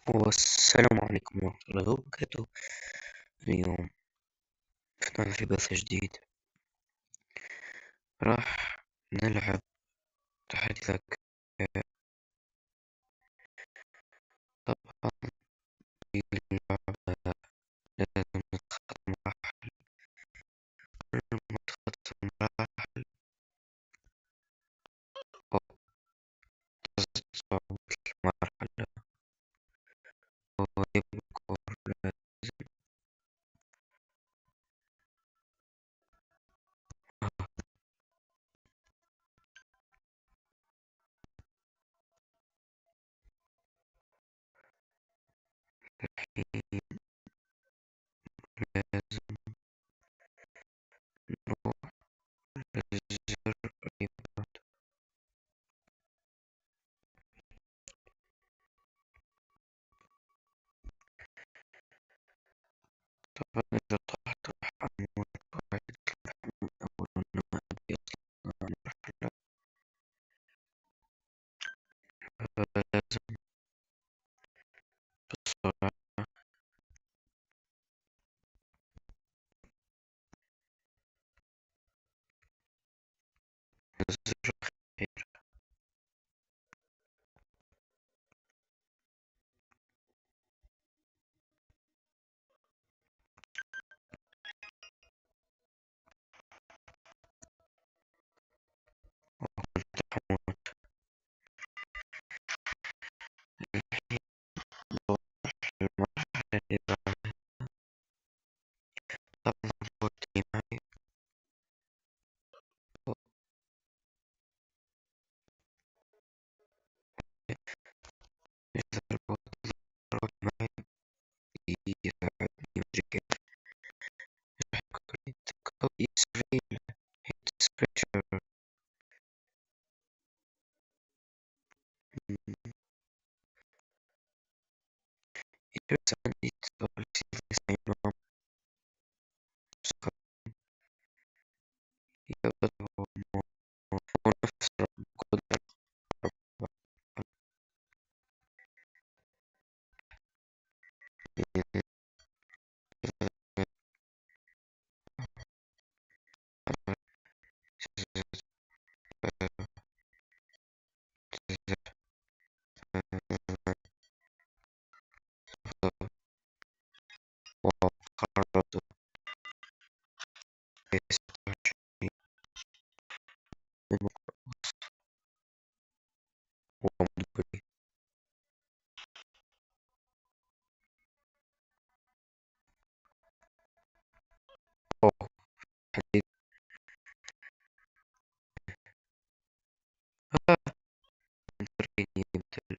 والسلام عليكم ورحمة الله وبركاته. اليوم فتحنا في بث جديد، راح نلعب تحديثك. طبعا في اللعبة لازم نتخطى مراحل، كل ما تخطى مراحل أو تزداد صعوبة المرحلة ويبقى لازم الحين لازم نروح للزر ريبوت. طبعا إذا طحت راح أموت واحد من أول ما أبي أطلع مرحلة، فلازم بسرعة الزر الأخير. وكنت الحين بروح للمرحلة اللي بعدها. طبعا روبوتي معي إذا الروبوت معي يساعدني مدري كيف يسريل هيت سكريتشر. يجوز عندي تبالي سينما يبدو نفس القدرة. وقررت في 26 من ومدبري. أوه حديث. انتريني مثل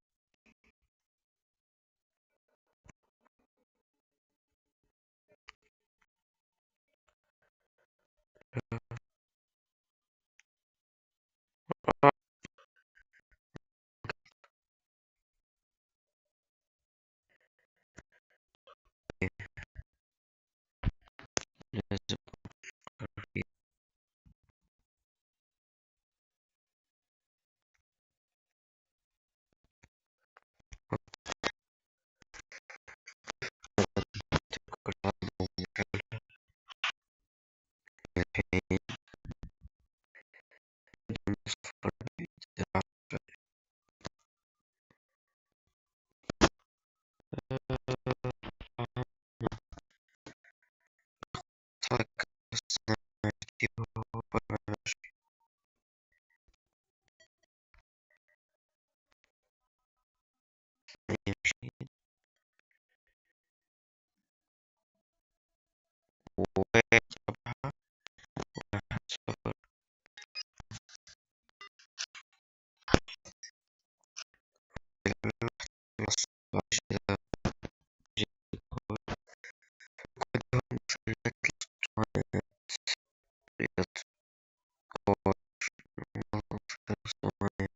لازم أقرر كل هذا الحين بدون سفر بعيد. ترك السنة وبرنامج يمشي ويتبع واحد صفر. خلص إذا جيت كلهم مثلث الأسطوانات إذا تطور منظف الأسطوانات.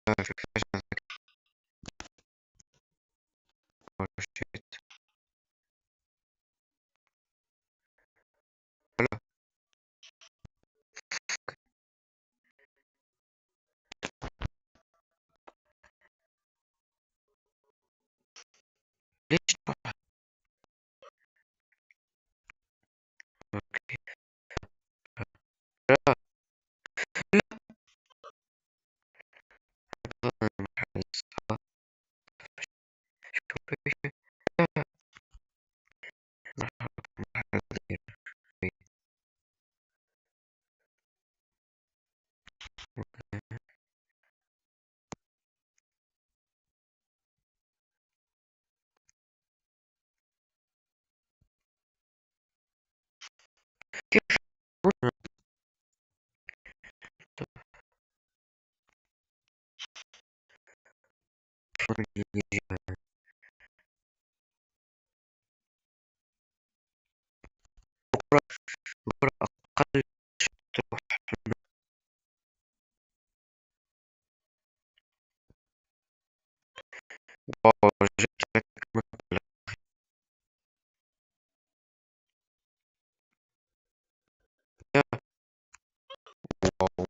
في فجأة ذكرت هنا تفكر الإجابة. بكرة أقل تروح. واو، جبت لك مبلغ. يا واو.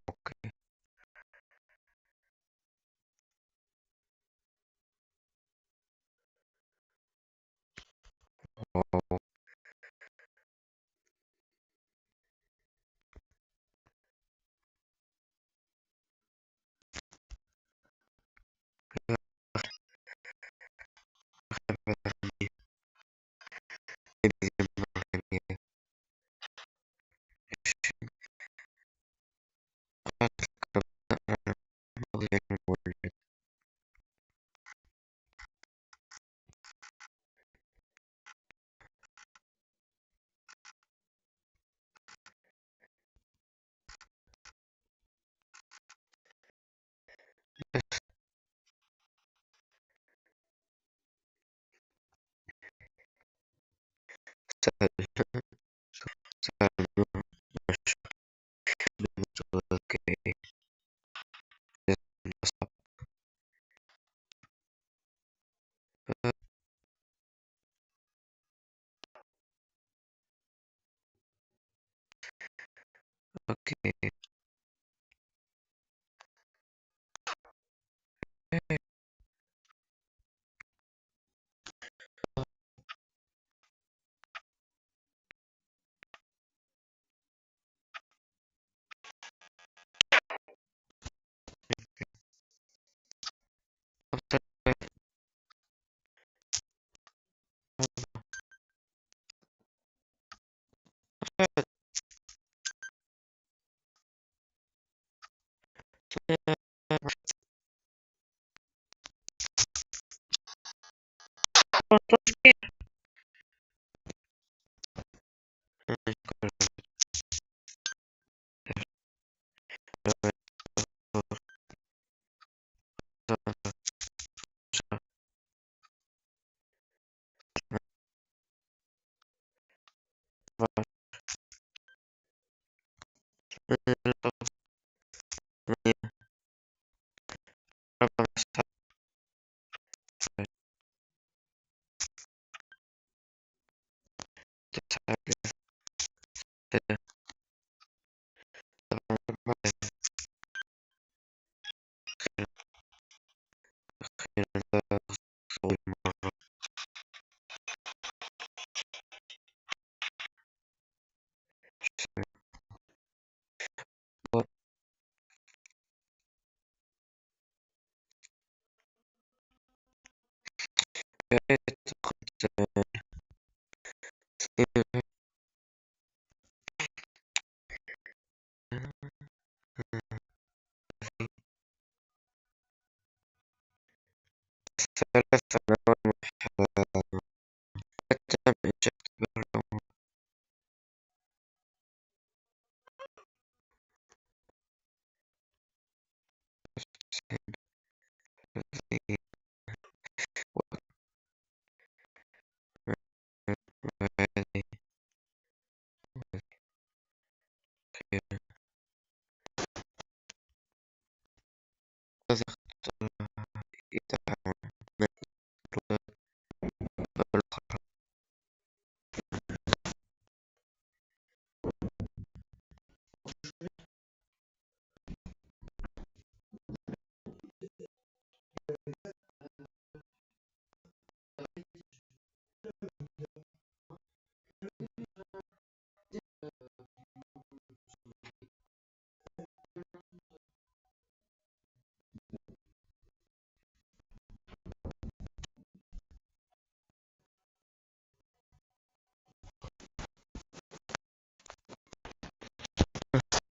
أوكي. واو. سهل. سهل. أوكي. صعب. أوكي. ثلاث سنوات تم إنشاء برلمان.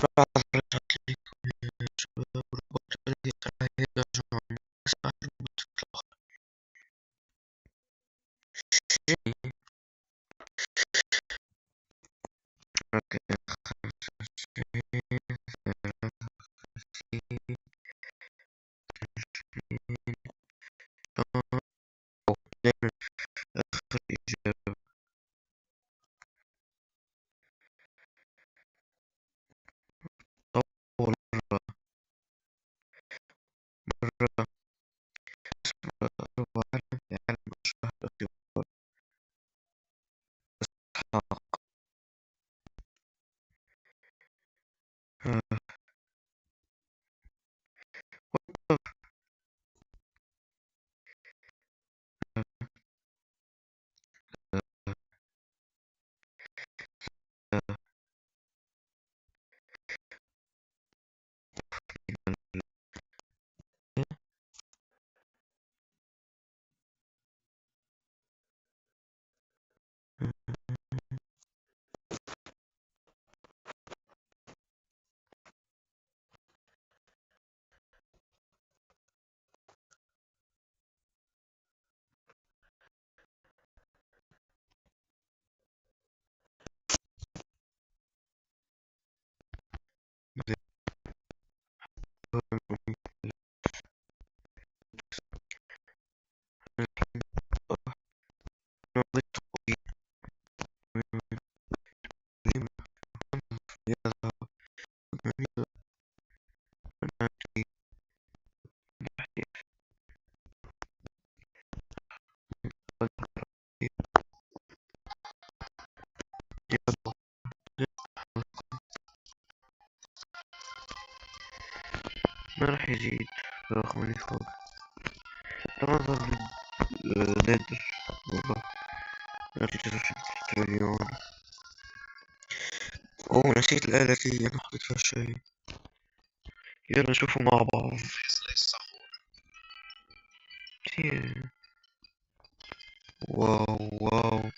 رجعت لي شباب البطارية ترى يرجعون ساعة بتطلع شيء ركز آخر إجابة طول مرة أروى علم يعلم أشبه الاختبار إسحاق ما راح يزيد رقم اللي فوق تنظر للنادر والله نتيجة 6 تريليون أوه نسيت الآلة دي أنا حطيت فيها شي يلا نشوفه مع بعض كتير واو واو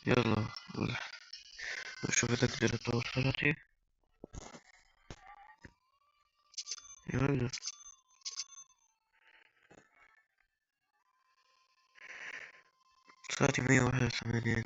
يلا نشوف إذا قدرت توصلتي يلا ساعتي 181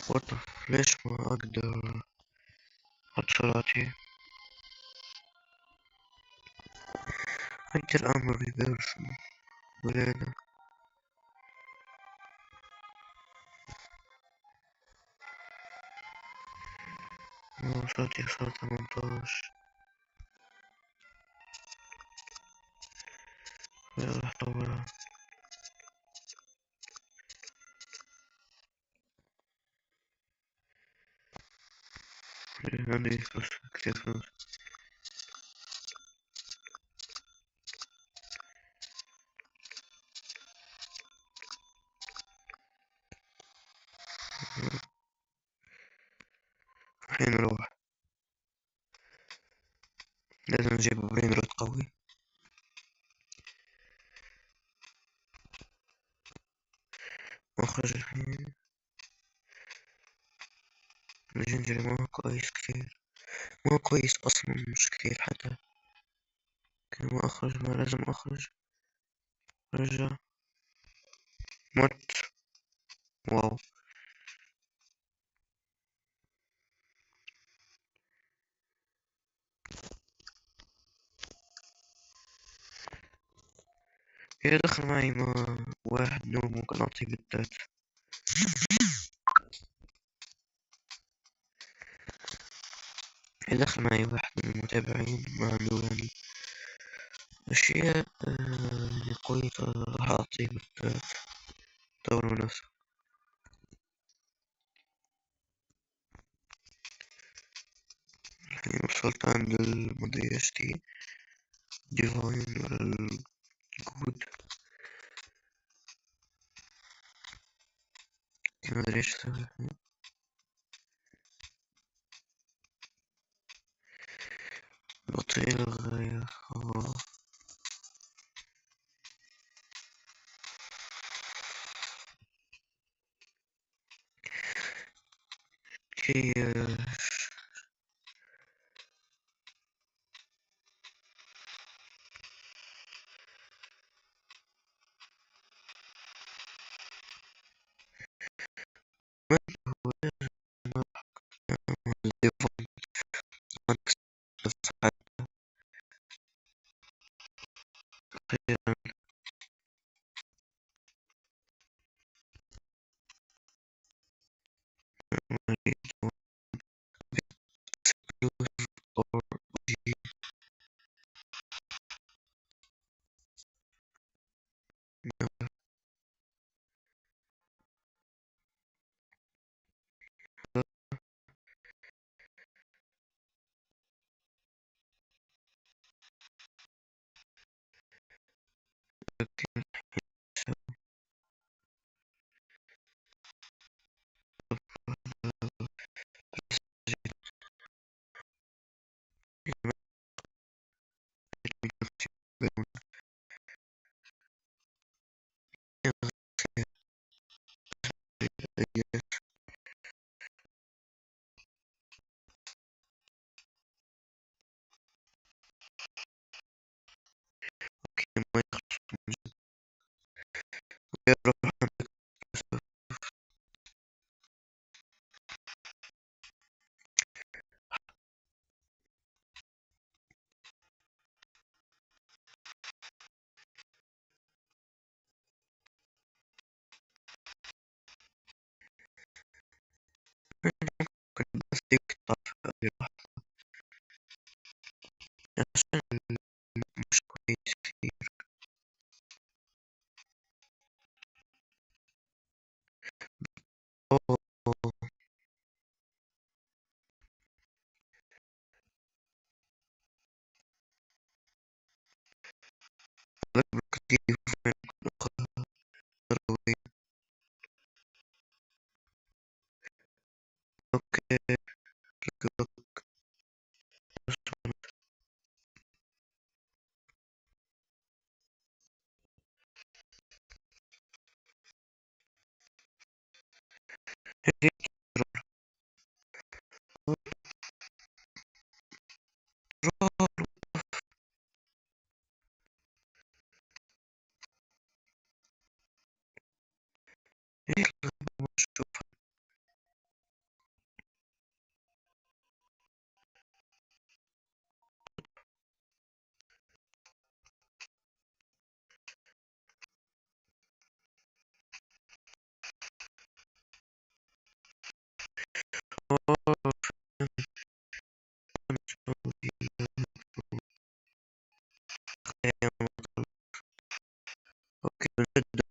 وات ليش ما أقدر أحط سرعتي أنت الأمر ريفيرس ولينا سرعتي صار 18 يلا راح أطورها عندي فلوس كتير فلوس الحين نروح لازم نجيب برين روت قوي مخرج الحين الجنجري ما هو كويس كتير ما هو كويس أصلا مش كتير حتى كان ما أخرج ما لازم أخرج رجع مت واو إذا دخل معي ما واحد نوب ممكن أعطيه بالذات إذا دخل معي واحد من المتابعين ما عنده يعني أشياء كويسة راح أعطيه طور من نفسه. الحين وصلت عند الموديستي ديفاين ولا الجود، مدري ايش أسوي الحين. بطيء للغاية. اوكي. من هو الديفاين بس أخيرا أريد أو أجيب لكن ما يروح بس يقطع عشان مش كويس كثير. أوه، لك كثير قروي. أوكي. أوكي بنجدد.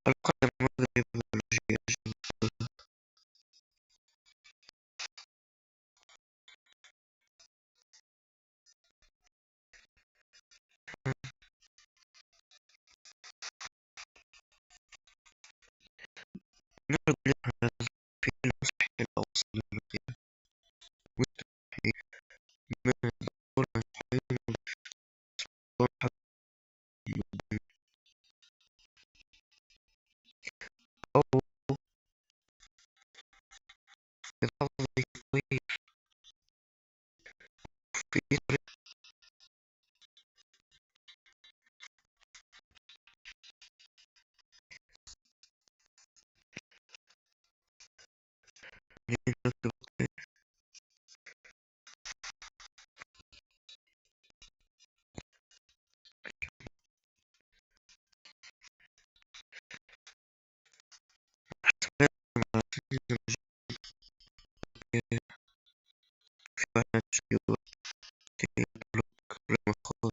القدم المغرب بيولوجيا نرجو لها في المستحيل الأوسط المثير والتضحية من دور المسؤولين والحق أو في الأرض في طريق يكتب في واحد يطلق المخاض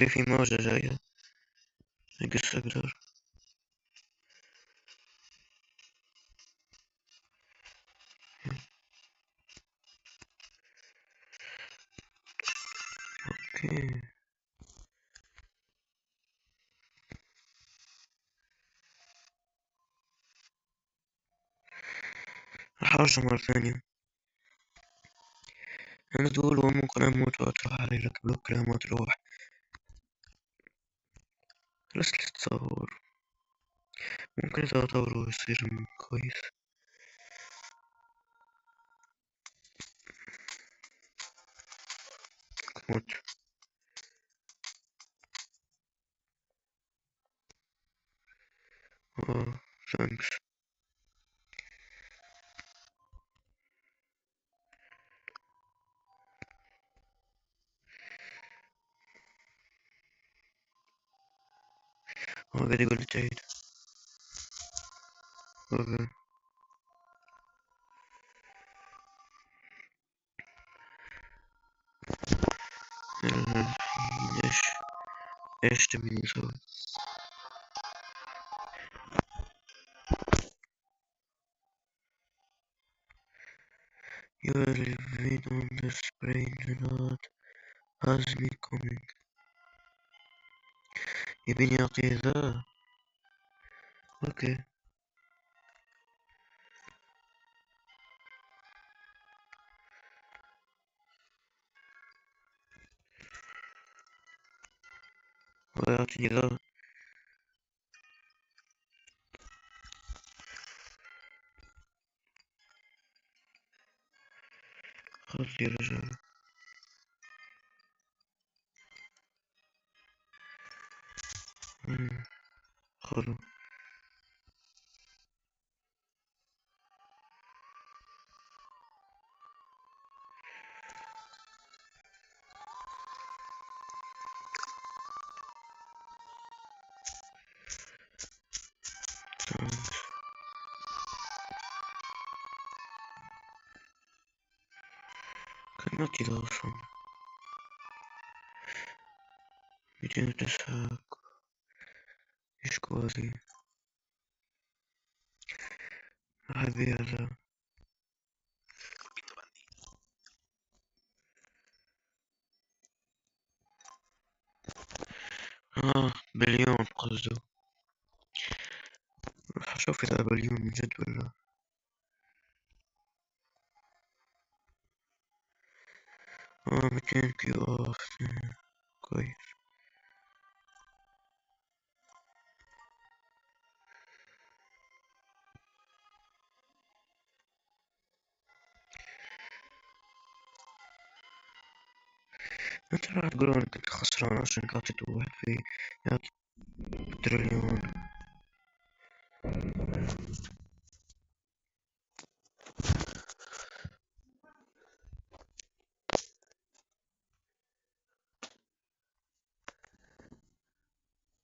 في موجة جاية أقص أقدر أوكي راح أرجع مرة ثانية. أنا تقول وممكن أموت وأطرح علي لك بلوك لما تروح لست تتصور ممكن إذا أطوره يصير كويس موت ثانكس هو قاعد يقول لي تعيد أوكي إيش إيش تبيني أسوي You are living on the spring lot has me coming يبيني أعطيه ذا أوكي هو يعطيني ذا خلاص يا رجال خلاص كان نعطي ذا أصلا 209 إيش كوازي هذه هذا. بليون قصده. راح اشوف اذا بليون من جد ولا. 200 كيو اوف. كويس. انت راح تقولون انك انت خسران عشان قاعد تطوح في يا تريليون